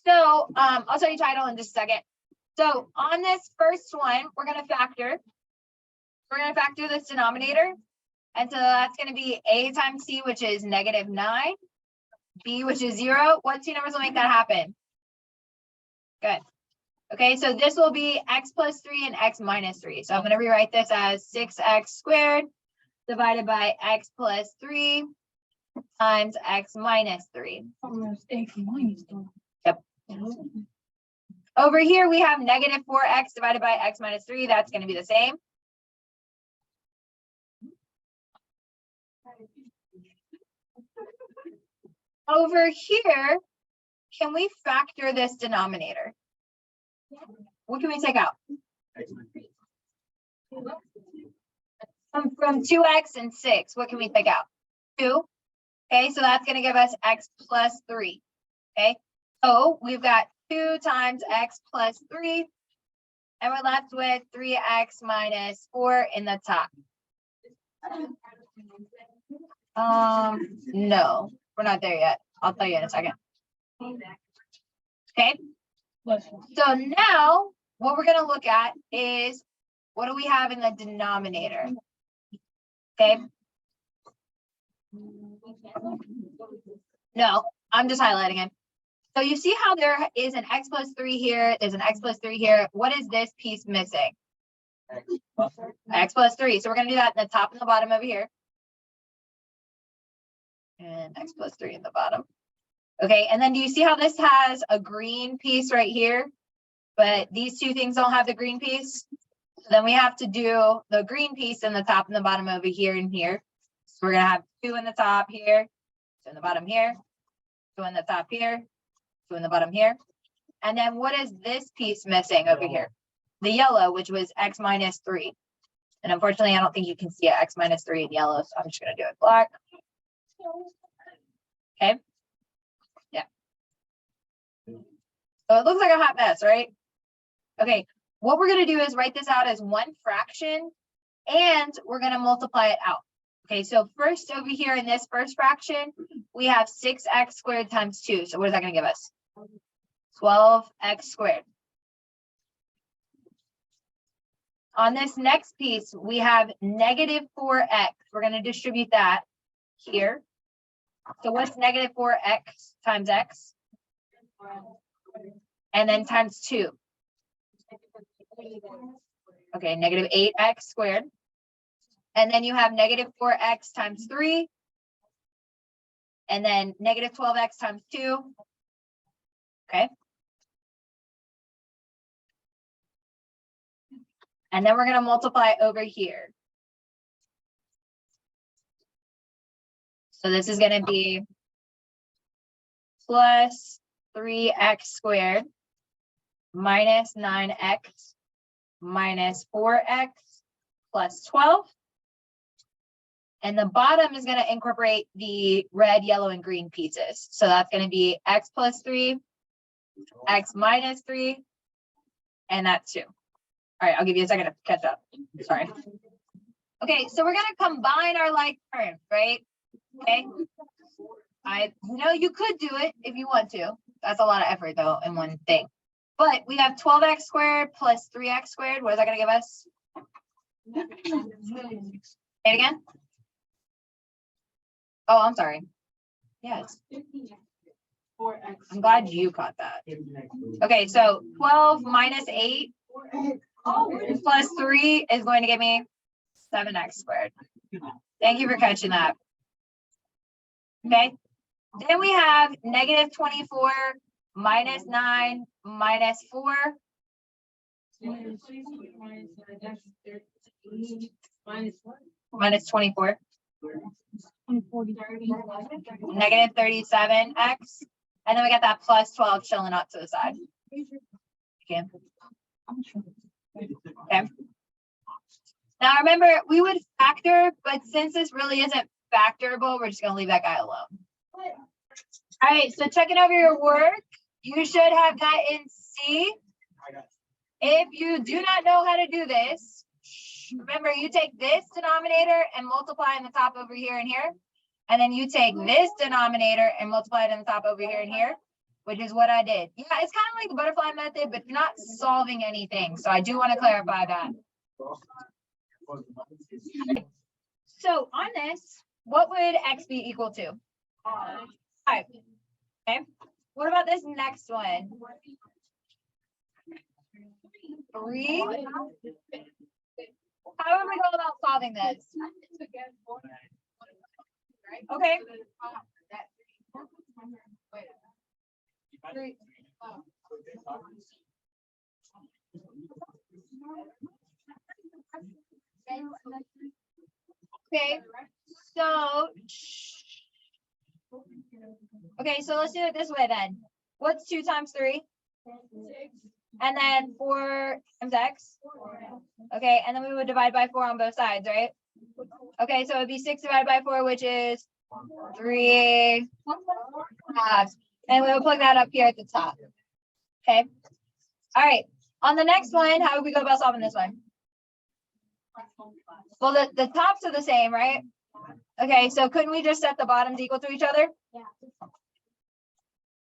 So I'll tell you title in just a second. So on this first one, we're going to factor. We're going to factor this denominator. And so that's going to be a times c, which is -9, b, which is 0. What two numbers will make that happen? Good. Okay, so this will be x plus 3 and x minus 3. So I'm going to rewrite this as 6x squared divided by x plus 3 times x minus 3. Yep. Over here, we have -4x divided by x minus 3. That's going to be the same. Over here, can we factor this denominator? What can we take out? From 2x and 6, what can we take out? 2. Okay, so that's going to give us x plus 3. Okay, so we've got 2 times x plus 3, and we're left with 3x minus 4 in the top. No, we're not there yet. I'll tell you in a second. Okay, so now what we're going to look at is what do we have in the denominator? Okay. No, I'm just highlighting it. So you see how there is an x plus 3 here, there's an x plus 3 here. What is this piece missing? X plus 3. So we're going to do that in the top and the bottom over here. And x plus 3 in the bottom. Okay, and then do you see how this has a green piece right here? But these two things don't have the green piece. So then we have to do the green piece in the top and the bottom over here and here. So we're going to have 2 in the top here, 2 in the bottom here, 2 in the top here, 2 in the bottom here. And then what is this piece missing over here? The yellow, which was x minus 3. And unfortunately, I don't think you can see x minus 3 in yellow, so I'm just going to do it black. Okay. Yeah. So it looks like a hot mess, right? Okay. What we're going to do is write this out as one fraction, and we're going to multiply it out. Okay, so first over here in this first fraction, we have 6x squared times 2. So what is that going to give us? 12x squared. On this next piece, we have -4x. We're going to distribute that here. So what's -4x times x? And then times 2. Okay, -8x squared. And then you have -4x times 3. And then -12x times 2. Okay. And then we're going to multiply over here. So this is going to be plus 3x squared minus 9x minus 4x plus 12. And the bottom is going to incorporate the red, yellow, and green pieces. So that's going to be x plus 3, x minus 3, and that's 2. All right, I'll give you a second to catch up. Sorry. Okay, so we're going to combine our like terms, right? Okay. I know you could do it if you want to. That's a lot of effort, though, in one thing. But we have 12x squared plus 3x squared. What is that going to give us? Say it again. Oh, I'm sorry. Yes. 4x. I'm glad you caught that. Okay, so 12 minus 8 plus 3 is going to give me 7x squared. Thank you for catching that. Okay. Then we have -24 minus 9 minus 4. Minus 24. -37x. And then we got that plus 12 chilling out to the side. Okay. Okay. Now remember, we would factor, but since this really isn't factorable, we're just going to leave that guy alone. All right, so checking over your work, you should have gotten C. If you do not know how to do this, remember, you take this denominator and multiply in the top over here and here. And then you take this denominator and multiply it in the top over here and here. which is what I did. Yeah, it's kind of like the butterfly method, but you're not solving anything. So I do want to clarify that. So on this, what would x be equal to? 5. Okay. What about this next one? 3. How would we go about solving this? Okay. 3. Okay, so let's do it this way then. What's 2 times 3? And then 4 times x. Okay, and then we would divide by 4 on both sides, right? Okay, so it'd be 6 divided by 4, which is 3 halves. And we will plug that up here at the top. Okay. All right. On the next one, how would we go about solving this one? Well, the tops are the same, right? Okay, so couldn't we just set the bottoms equal to each other? Yeah.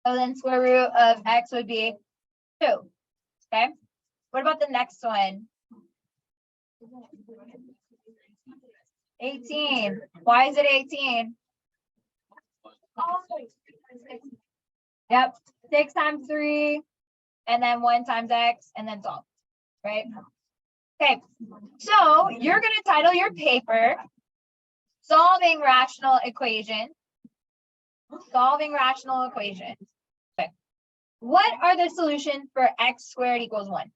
So then square root of x would be 2. Okay. What about the next one? 18. Why is it 18? Yep. 6 times 3, and then 1 times x, and then solve. Right? Okay. So you're going to title your paper Solving Rational Equations. Solving rational equations. Okay. What are the solutions for x squared equals 1?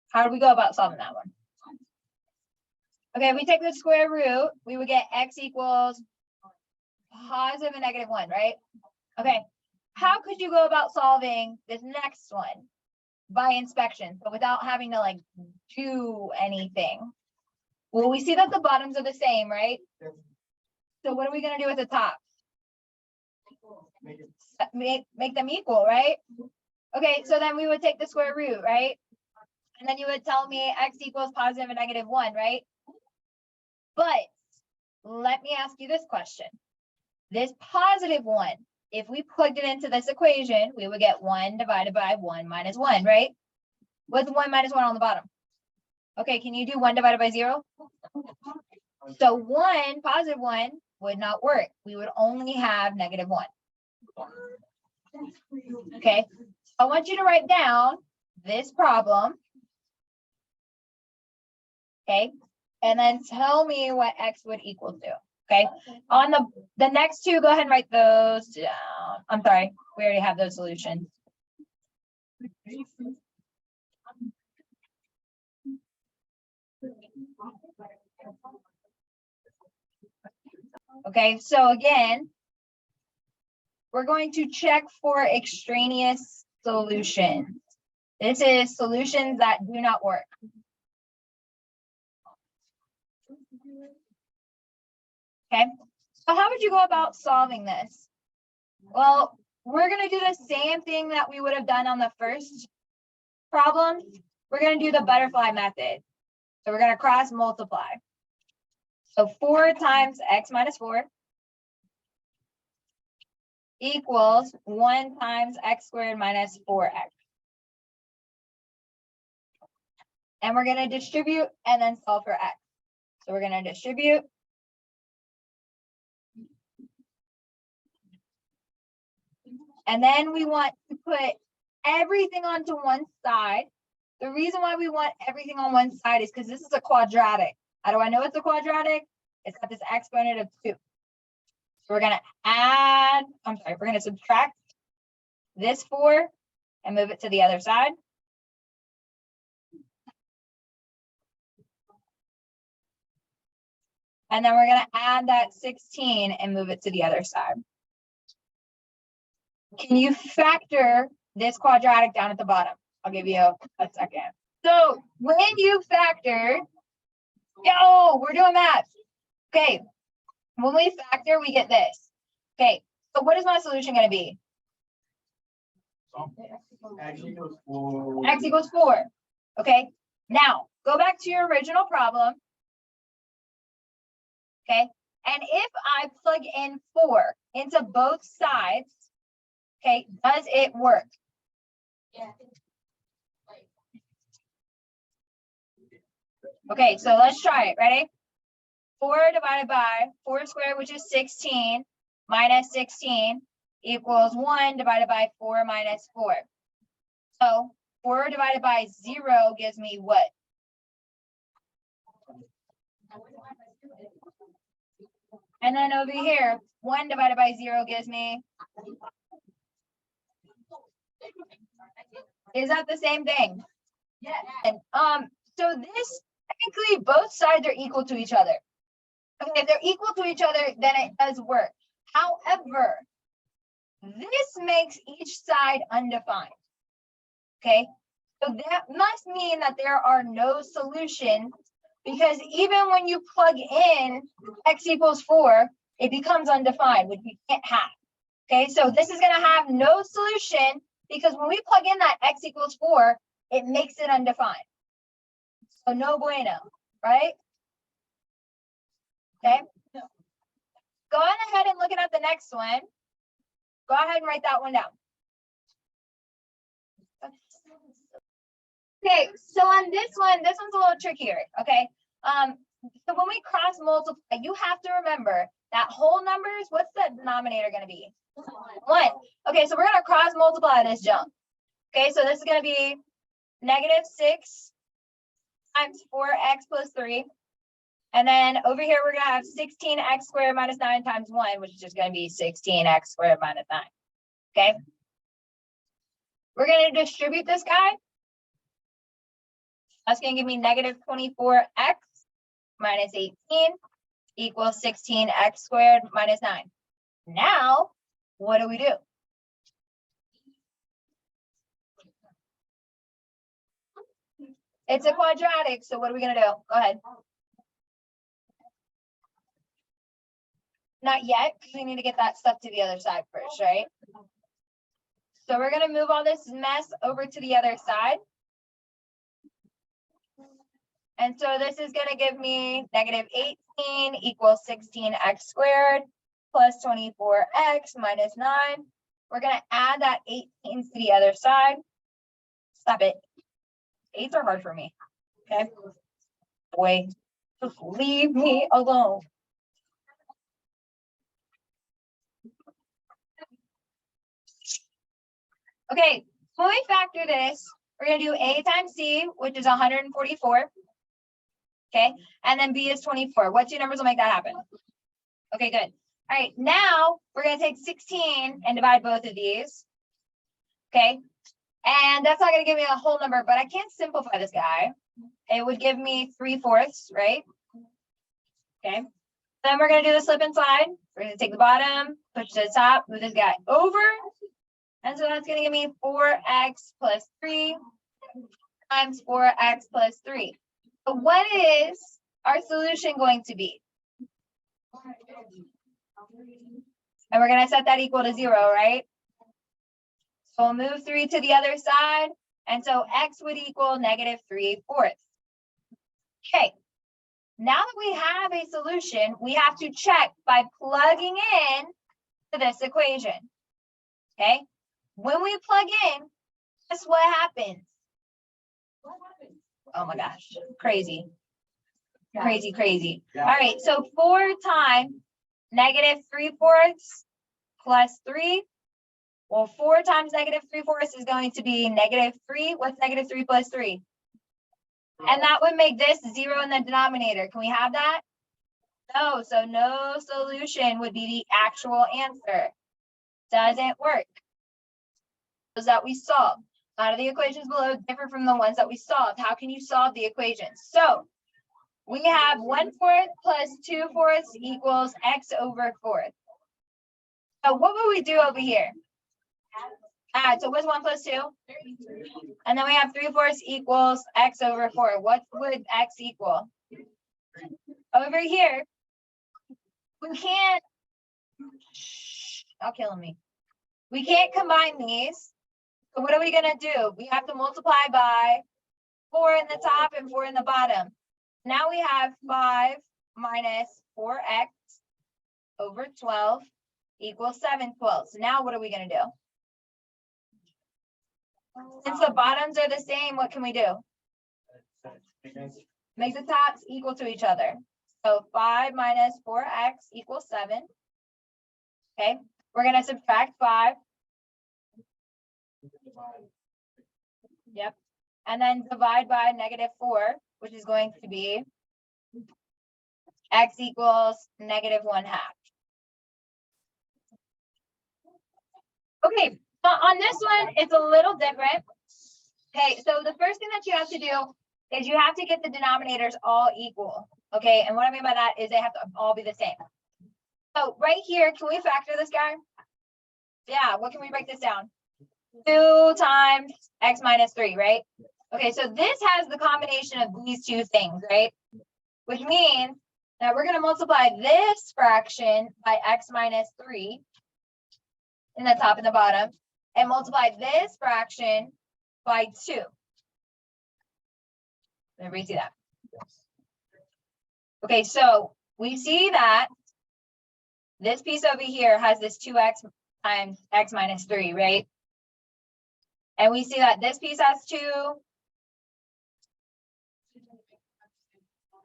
How do we go about solving that one? Okay, if we take the square root, we would get x equals positive and negative 1, right? Okay, how could you go about solving this next one? By inspection, but without having to like do anything. Well, we see that the bottoms are the same, right? So what are we going to do with the top? Make them equal, right? Okay, so then we would take the square root, right? And then you would tell me x equals positive and negative 1, right? But let me ask you this question. This positive 1, if we plugged it into this equation, we would get 1 divided by 1 minus 1, right? What's 1 minus 1 on the bottom? Okay, can you do 1 divided by 0? So 1, positive 1, would not work. We would only have negative 1. Okay, I want you to write down this problem. Okay, and then tell me what x would equal to. Okay, on the next two, go ahead and write those down. I'm sorry, we already have those solutions. Okay, so again, we're going to check for extraneous solutions. This is solutions that do not work. Okay, so how would you go about solving this? Well, we're going to do the same thing that we would have done on the first problem. We're going to do the butterfly method. So we're going to cross multiply. So 4 times x minus 4 equals 1 times x squared minus 4x. And we're going to distribute and then solve for x. So we're going to distribute. And then we want to put everything onto one side. The reason why we want everything on one side is because this is a quadratic. How do I know it's a quadratic? It's got this exponent of 2. So we're going to we're going to subtract this 4 and move it to the other side. And then we're going to add that 16 and move it to the other side. Can you factor this quadratic down at the bottom? I'll give you a second. So when you factor, we're doing math. Okay, when we factor, we get this. Okay, so what is my solution going to be? X equals 4. Okay, now go back to your original problem. Okay, and if I plug in 4 into both sides, Okay, does it work? Yeah. Okay, so let's try it. Ready? 4 divided by 4 squared, which is 16, minus 16 equals 1 divided by 4 minus 4. So 4 divided by 0 gives me what? And then over here, 1 divided by 0 gives me, is that the same thing? Yeah. And so this, technically both sides are equal to each other. Okay, if they're equal to each other, then it does work. However, this makes each side undefined. Okay, so that must mean that there are no solutions, because even when you plug in x equals 4, it becomes undefined, which we can't have. Okay, so this is going to have no solution, because when we plug in that x equals 4, it makes it undefined. So no bueno, right? Okay. Go on ahead and look at the next one. Go ahead and write that one down. Okay, so on this one's a little trickier, okay? So when we cross multiply, you have to remember that whole numbers, what's the denominator going to be? 1. Okay, so we're going to cross multiply this jump. Okay, so this is going to be negative 6 times 4x plus 3. And then over here, we're going to have 16x squared minus 9 times 1, which is just going to be 16x squared minus 9. Okay. We're going to distribute this guy. That's going to give me negative 24x minus 18 equals 16x squared minus 9. Now, what do we do? It's a quadratic, so what are we going to do? Go ahead. Not yet, because we need to get that stuff to the other side first, right? So we're going to move all this mess over to the other side. And so this is going to give me negative 18 equals 16x squared plus 24x minus 9. We're going to add that 18 to the other side. Stop it. 8s are hard for me. Okay. Boy, just leave me alone. Okay, when we factor this, we're going to do a times c, which is 144. Okay, and then b is 24. What two numbers will make that happen? Okay, good. All right, now we're going to take 16 and divide both of these. Okay, and that's not going to give me a whole number, but I can't simplify this guy. It would give me 3/4, right? Okay, then we're going to do the slip and slide. We're going to take the bottom, push to the top, move this guy over. And so that's going to give me 4x plus 3 times 4x plus 3. So what is our solution going to be? And we're going to set that equal to 0, right? So we'll move 3 to the other side. And so x would equal negative 3/4. Okay. Now that we have a solution, we have to check by plugging in to this equation. Okay. When we plug in, guess what happens? Oh my gosh, crazy. Crazy, crazy. All right, so 4 times negative 3/4 plus 3. Well, 4 times negative 3/4 is going to be negative 3. What's negative 3 plus 3? And that would make this 0 in the denominator. Can we have that? No, so no solution would be the actual answer. Doesn't work. Those that we solved. A lot of the equations below differ from the ones that we solved. How can you solve the equations? So we have 1/4 plus 2/4 equals x over 4. So what would we do over here? Add. So what's 1 plus 2? And then we have 3/4 equals x over 4. What would x equal? Over here, we can't, y'all killing me. We can't combine these. So what are we going to do? We have to multiply by 4 in the top and 4 in the bottom. Now we have 5 minus 4x over 12 equals 7/12. So now what are we going to do? Since the bottoms are the same, what can we do? Make the tops equal to each other. So 5 minus 4x equals 7. Okay, we're gonna subtract 5. Yep. And then divide by -4, which is going to be x equals -1/2. Okay, so on this one, it's a little different. Okay, so the first thing that you have to do is you have to get the denominators all equal. Okay, and what I mean by that is they have to all be the same. So right here, can we factor this guy? Yeah, what can we break this down? 2 times x minus 3, right? Okay, so this has the combination of these two things, right? Which means that we're going to multiply this fraction by x minus 3 in the top and the bottom, and multiply this fraction by 2. Everybody see that? Okay, so we see that this piece over here has this 2x times x minus 3, right? And we see that this piece has 2.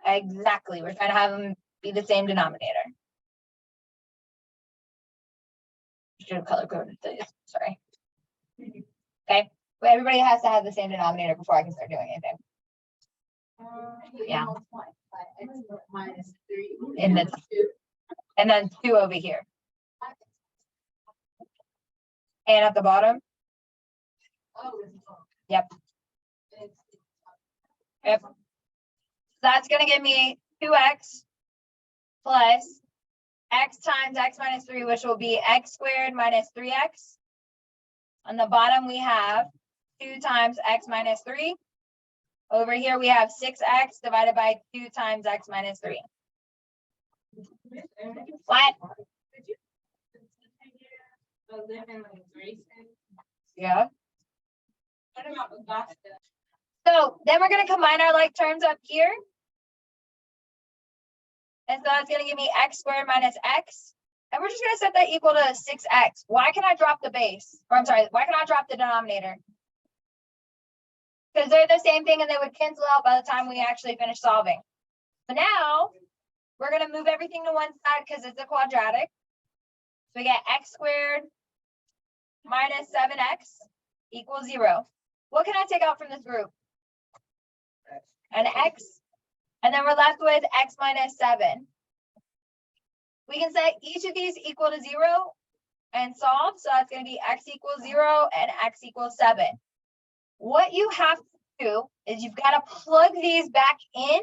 Exactly. We're trying to have them be the same denominator. Should have color coded these. Sorry. Okay. But everybody has to have the same denominator before I can start doing anything. Yeah. Minus 3. In the, and then 2 over here. And at the bottom. Yep. Yep. That's going to give me 2x plus x times x minus 3, which will be x squared minus 3x. On the bottom, we have 2 times x minus 3. Over here, we have 6x divided by 2 times x minus 3. What? Yeah. So then we're going to combine our like terms up here. And so that's going to give me x squared minus x. And we're just going to set that equal to 6x. Why can I drop the base? Or I'm sorry, why can I drop the denominator? Because they're the same thing and they would cancel out by the time we actually finish solving. So now we're going to move everything to one side because it's a quadratic. So we get x squared minus 7x equals 0. What can I take out from this group? An x. And then we're left with x minus 7. We can set each of these equal to 0 and solve. So that's going to be x equals 0 and x equals 7. What you have to do is you've got to plug these back in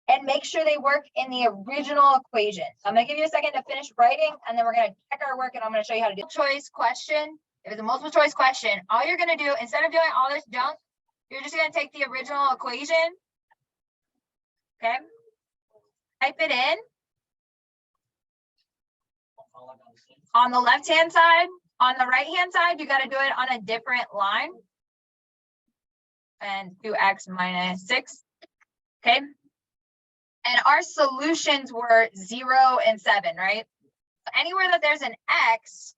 and make sure they work in the original equation. So I'm going to give you a second to finish writing, and then we're going to check our work, and I'm going to show you how to do it. Choice question. If it's a multiple choice question, all you're going to do, instead of doing all this junk, you're just going to take the original equation. Okay. Type it in. On the left-hand side, on the right-hand side, you got to do it on a different line. And 2x minus 6. Okay. And our solutions were 0 and 7, right? So anywhere that there's an x,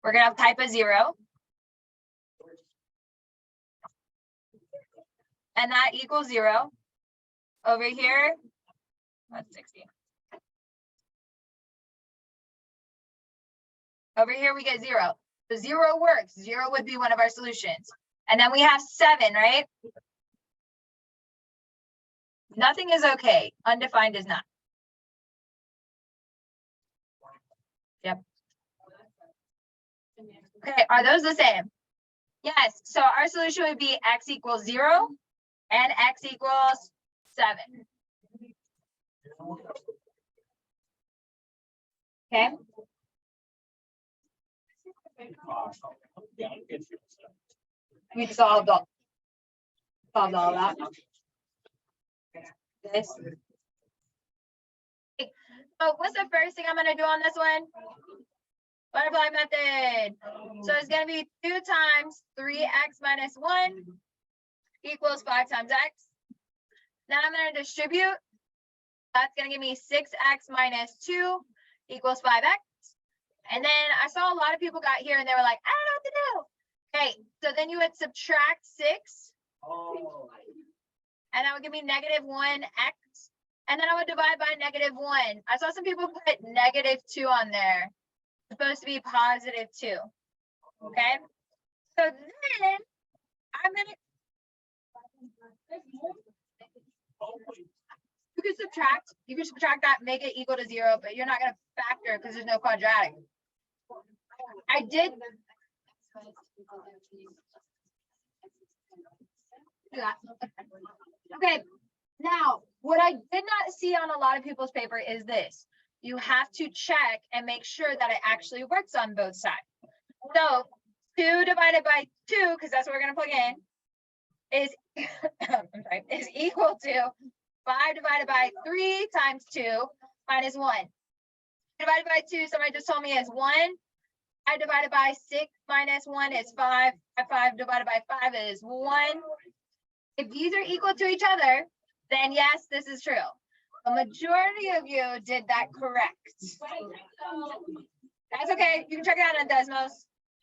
we're going to type a 0. And that equals 0. Over here, that's 60. Over here, we get 0. The 0 works. 0 would be one of our solutions. And then we have 7, right? Nothing is okay. Undefined is not. Yep. Okay, are those the same? Yes. So our solution would be x equals 0 and x equals 7. Okay. We solved all that. This. So what's the first thing I'm going to do on this one? Butterfly method. So it's going to be 2 times 3x minus 1 equals 5 times x. Now I'm going to distribute. That's going to give me 6x minus 2 equals 5x. And then I saw a lot of people got here and they were like, I don't know what to do. Okay, So then you would subtract 6. And that would give me -1x. And then I would divide by -1. I saw some people put -2 on there. It's supposed to be +2. Okay. So then I'm gonna. You can subtract that, make it equal to 0, but you're not gonna factor because there's no quadratic. I did. Okay, now what I did not see on a lot of people's paper is this. You have to check and make sure that it actually works on both sides. So 2 divided by 2, because that's what we're gonna plug in, is I'm sorry, is equal to 5 divided by 3 times 2 minus 1. Divided by 2, somebody just told me is 1. I divided by 6 minus 1 is 5. 5 divided by 5 is 1. If these are equal to each other, then yes, this is true. The majority of you did that correct. That's okay. You can check it out on Desmos.